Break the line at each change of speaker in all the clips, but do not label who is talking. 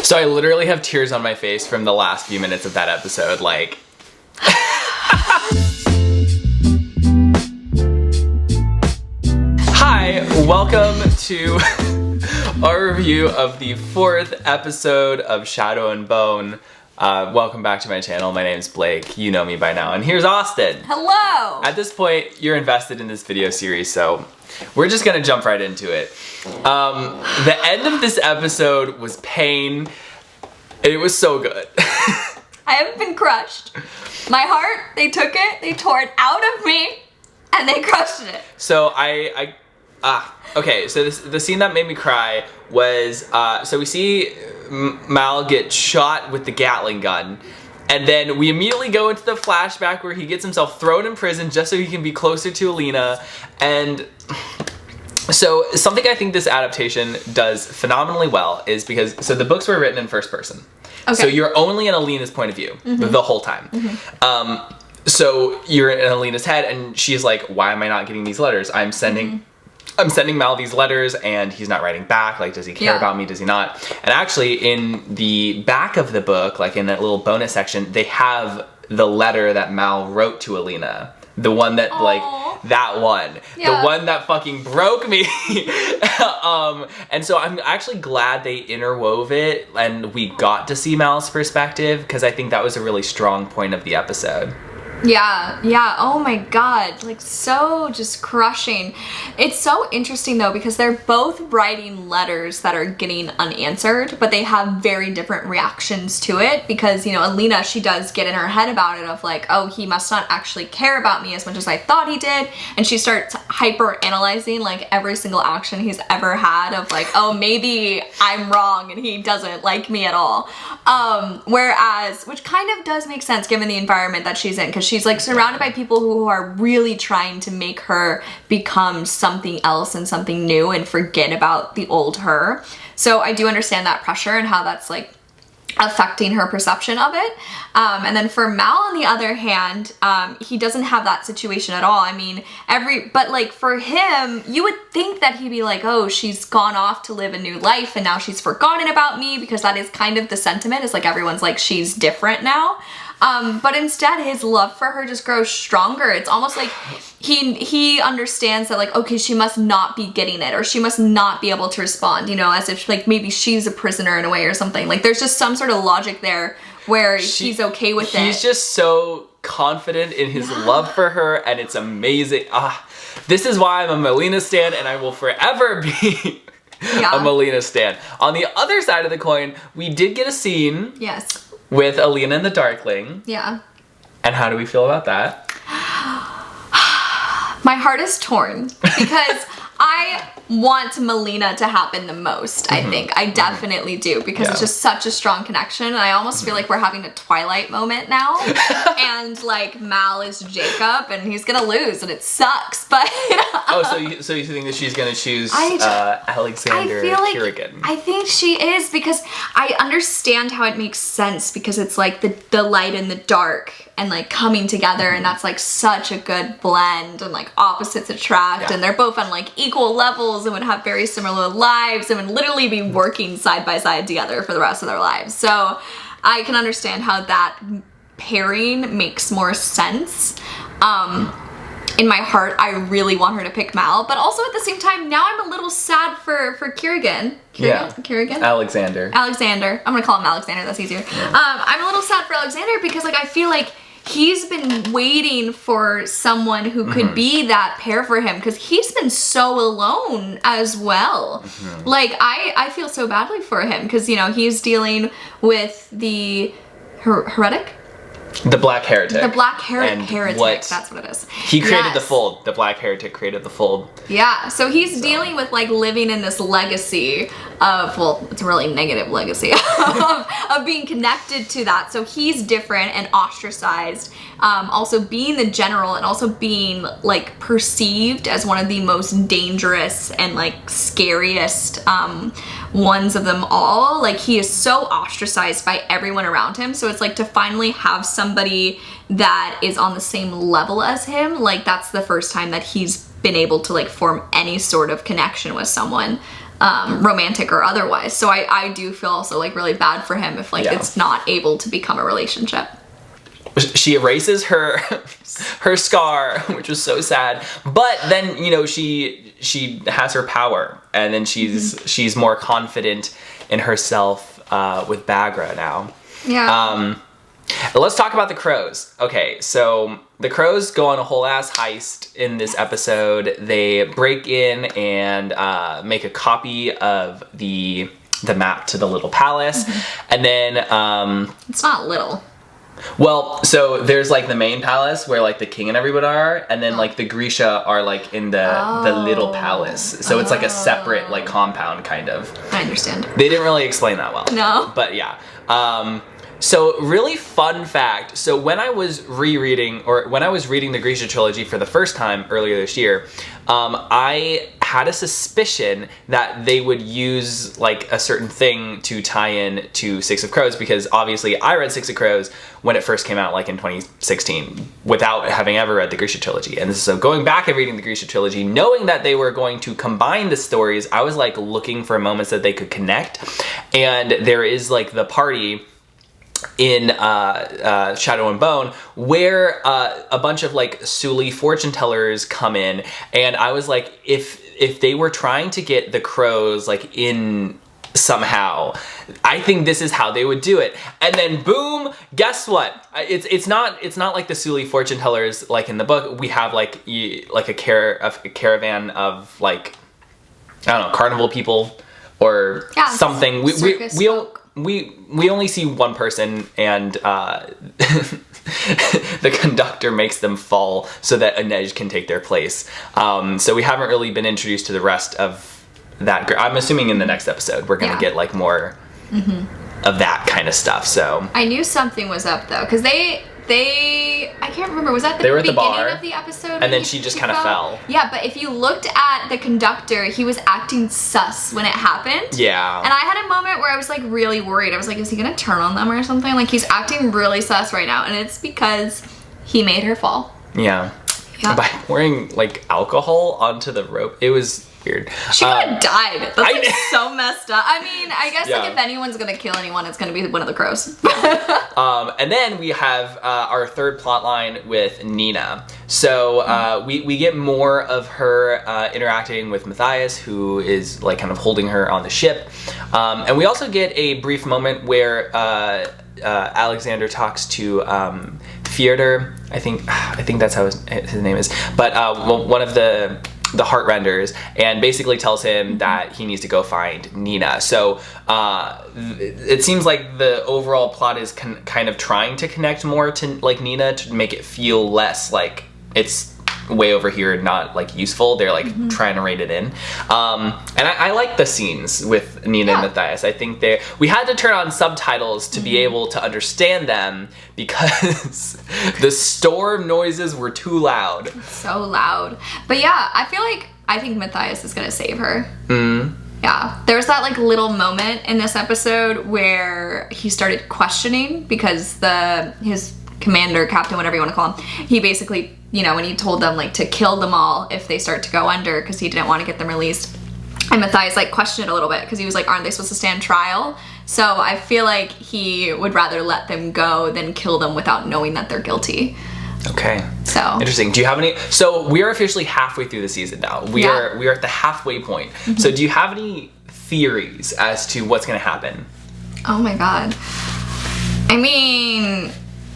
So I literally have tears on my face from the last few minutes of that episode, like... Hi, welcome to our review of the 4th episode of Shadow and Bone. Welcome back to my channel. My name is Blake. You know me by now. And here's Austin.
Hello!
At this point, you're invested in this video series, so we're just gonna jump right into it. The end of this episode was pain. It was so good.
I haven't been crushed. My heart, they took it, they tore it out of me, and they crushed it.
So okay, so the scene that made me cry was, so we see Mal get shot with the Gatling gun, and then we immediately go into the flashback where he gets himself thrown in prison just so he can be closer to Alina, and so something I think this adaptation does phenomenally well is because, so the books were written in first person. Okay. So you're only in Alina's point of view the whole time. So you're in Alina's head and she's like, why am I not getting these letters? I'm sending Mal these letters and he's not writing back. Like, does he care about me? Does he not? And actually in the back of the book, like in that little bonus section, they have the letter that Mal wrote to Alina. The one that, like, that one. Yeah. The one that fucking broke me. And so I'm actually glad they interwove it and we got to see Mal's perspective because I think that was a really strong point of the episode.
Yeah, oh my god, like so just crushing. It's so interesting though because they're both writing letters that are getting unanswered, but they have very different reactions to it because, you know, Alina, she does get in her head about it of like, oh, he must not actually care about me as much as I thought he did, and she starts hyper analyzing like every single action he's ever had of like, oh, maybe I'm wrong and he doesn't like me at all. Whereas, which kind of does make sense given the environment that she's in, because she's like surrounded by people who are really trying to make her become something else and something new and forget about the old her. So I do understand that pressure and how that's like affecting her perception of it. And then for Mal, on the other hand, he doesn't have that situation at all. I mean, but like for him, you would think that he'd be like, oh, she's gone off to live a new life and now she's forgotten about me, because that is kind of the sentiment, is like everyone's like, she's different now. But instead his love for her just grows stronger. It's almost like he understands that like, okay, she must not be getting it, or she must not be able to respond, you know, as if like maybe she's a prisoner in a way or something. Like there's just some sort of logic there where he's okay with it.
He's just so confident in his love for her, and it's amazing. This is why I'm a Malina stan, and I will forever be a Malina stan. On the other side of the coin, we did get a scene.
Yes.
With Alina and the Darkling.
Yeah.
And how do we feel about that?
My heart is torn because I want Malina to happen the most, I think. I definitely do, because it's just such a strong connection, and I almost feel like we're having a Twilight moment now. And like Mal is Jacob and he's gonna lose and it sucks, but
so you think that she's gonna choose Alexander Kerrigan?
I think she is, because I understand how it makes sense, because it's like the light and the dark and like coming together, and that's like such a good blend, and like opposites attract, and they're both on like equal levels and would have very similar lives and would literally be working side by side together for the rest of their lives. So I can understand how that pairing makes more sense. In my heart, I really want her to pick Mal, but also at the same time, now I'm a little sad for Kerrigan. Kerrigan?
Alexander.
I'm gonna call him Alexander, that's easier. Yeah. I'm a little sad for Alexander because like I feel like he's been waiting for someone who could be that pair for him, because he's been so alone as well. Like I feel so badly for him because, you know, he's dealing with the heretic.
The Black Heretic.
The Black Heretic, that's what it is.
He created the Fold. The Black Heretic created the Fold.
Yeah, so he's dealing with like living in this legacy of, well, it's a really negative legacy of being connected to that. So he's different and ostracized. Also being the general and also being like perceived as one of the most dangerous and like scariest ones of them all. Like he is so ostracized by everyone around him. So it's like to finally have somebody that is on the same level as him, like that's the first time that he's been able to like form any sort of connection with someone. romantic or otherwise. So I do feel also like really bad for him if like it's not able to become a relationship.
She erases her scar, which was so sad. But then, you know, she has her power, and then she's more confident in herself with Bagra now.
Yeah.
Let's talk about the crows. Okay, so the crows go on a whole ass heist in this episode. They break in and make a copy of the map to the little palace, and then
it's not little.
Well, so there's like the main palace where like the king and everyone are, and then like the Grisha are like in the little palace. So it's like a separate like compound kind of.
I understand.
They didn't really explain that well.
No.
But yeah. So really fun fact. So when I was reading the Grisha trilogy for the first time earlier this year, I had a suspicion that they would use like a certain thing to tie in to Six of Crows, because obviously I read Six of Crows when it first came out, like in 2016, without having ever read the Grisha trilogy. And so going back and reading the Grisha trilogy, knowing that they were going to combine the stories, I was like looking for moments that they could connect. And there is like the party in Shadow and Bone where a bunch of like Suli fortune tellers come in, and I was like, if they were trying to get the crows like in somehow, I think this is how they would do it. And then boom, guess what? It's not like the Suli fortune tellers like in the book. We have like a caravan of like, I don't know, carnival people or something. We only see one person, and the conductor makes them fall so that Inej can take their place. So we haven't really been introduced to the rest of that. I'm assuming in the next episode we're gonna get like more of that kind of stuff. So
I knew something was up though, because they I can't remember, was that the beginning of the episode?
And then she just kind of fell.
Yeah, but if you looked at the conductor, he was acting sus when it happened.
Yeah.
And I had a moment where I was like really worried. I was like, is he gonna turn on them or something? Like he's acting really sus right now, and it's because he made her fall.
Yeah. By pouring like alcohol onto the rope. It was weird.
She could have died. That's like so messed up. I mean, I guess like if anyone's gonna kill anyone, it's gonna be one of the crows.
And then we have our third plot line with Nina. So we get more of her interacting with Matthias, who is like kind of holding her on the ship. And we also get a brief moment where Alexander talks to Theodor. I think that's how his name is. But one of the Heartrenders, and basically tells him that he needs to go find Nina. So it seems like the overall plot is kind of trying to connect more to like Nina to make it feel less like it's way over here, not like useful. They're like trying to rein it in. And I like the scenes with Nina and Matthias. I think we had to turn on subtitles to be able to understand them because the storm noises were too loud.
So loud. But yeah, I think Matthias is gonna save her. Yeah, there was that like little moment in this episode where he started questioning because his commander, captain, whatever you want to call him, he basically, you know, when he told them like to kill them all if they start to go under because he didn't want to get them released. And Matthias like questioned it a little bit because he was like, aren't they supposed to stand trial? So I feel like he would rather let them go than kill them without knowing that they're guilty.
Okay.
So
interesting. Do you have any? So we are officially halfway through the season now. We are at the halfway point. So do you have any theories as to what's going to happen?
Oh my god. I mean,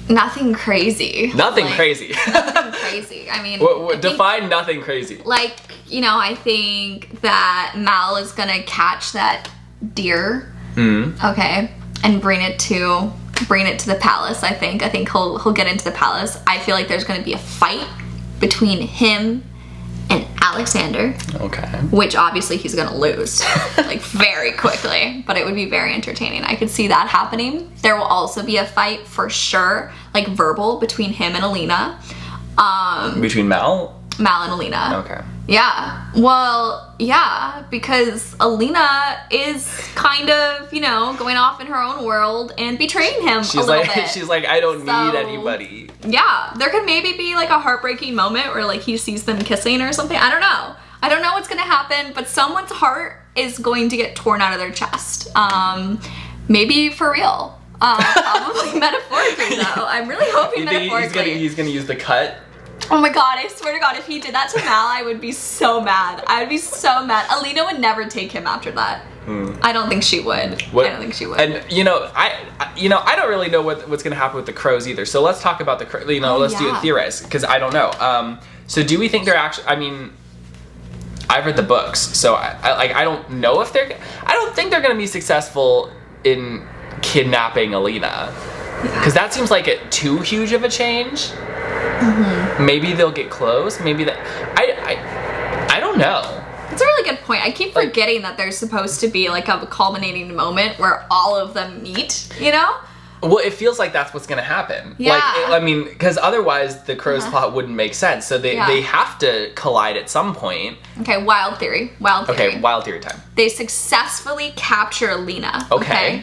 nothing crazy.
Nothing crazy.
Nothing crazy. I mean,
define nothing crazy.
Like, you know, I think that Mal is gonna catch that deer. Okay, and bring it to the palace. I think he'll get into the palace. I feel like there's gonna be a fight between him and Alexander.
Okay.
Which obviously he's gonna lose, like very quickly, but it would be very entertaining. I could see that happening. There will also be a fight for sure, like verbal, between him and Alina.
Between Mal
and Alina.
Okay.
Yeah. Well, yeah, because Alina is kind of, you know, going off in her own world and betraying him a little bit.
She's like, I don't need anybody.
Yeah. There could maybe be like a heartbreaking moment where like he sees them kissing or something. I don't know. I don't know what's gonna happen, but someone's heart is going to get torn out of their chest. Maybe for real. Probably metaphorically though. I'm really hoping metaphorically.
He's gonna use the cut.
Oh my god, I swear to god, if he did that to Mal, I would be so mad. I would be so mad. Alina would never take him after that. I don't think she would. I don't think she would.
And I don't really know what's gonna happen with the crows either. So let's talk about the crows. Let's do a theorize, because I don't know. So do we think they're actually? I mean, I've read the books, so I don't know if they're. I don't think they're gonna be successful in kidnapping Alina, because that seems like too huge of a change. Maybe they'll get close. Maybe that. I don't know.
That's a really good point. I keep forgetting that there's supposed to be like a culminating moment where all of them meet, you know?
Well, it feels like that's what's gonna happen.
Yeah.
Because otherwise the crow's plot wouldn't make sense. So they have to collide at some point.
Okay, wild theory.
Okay, wild theory time.
They successfully capture Alina.
Okay.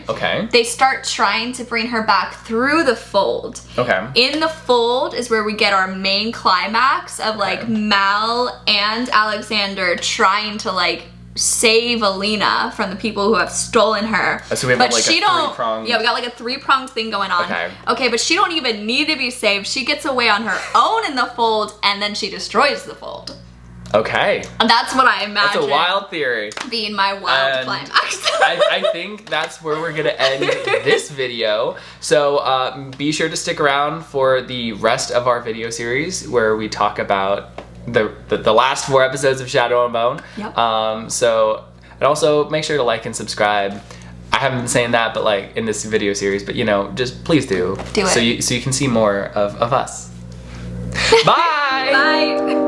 They start trying to bring her back through the fold.
Okay.
In the fold is where we get our main climax of like Mal and Alexander trying to like save Alina from the people who have stolen her.
So we have
but
like
she
a
don't.
three-pronged...
Yeah, we got like a three-pronged thing going on.
Okay,
but she don't even need to be saved. She gets away on her own in the fold, and then she destroys the fold.
Okay.
And that's what I imagine.
That's a wild theory.
Being my wild climax.
I think that's where we're gonna end this video. So be sure to stick around for the rest of our video series where we talk about the last 4 episodes of Shadow and Bone.
Yep.
And also make sure to like and subscribe. I haven't been saying that, but like in this video series, but just please do.
Do it.
So you can see more of us. Bye.
Bye.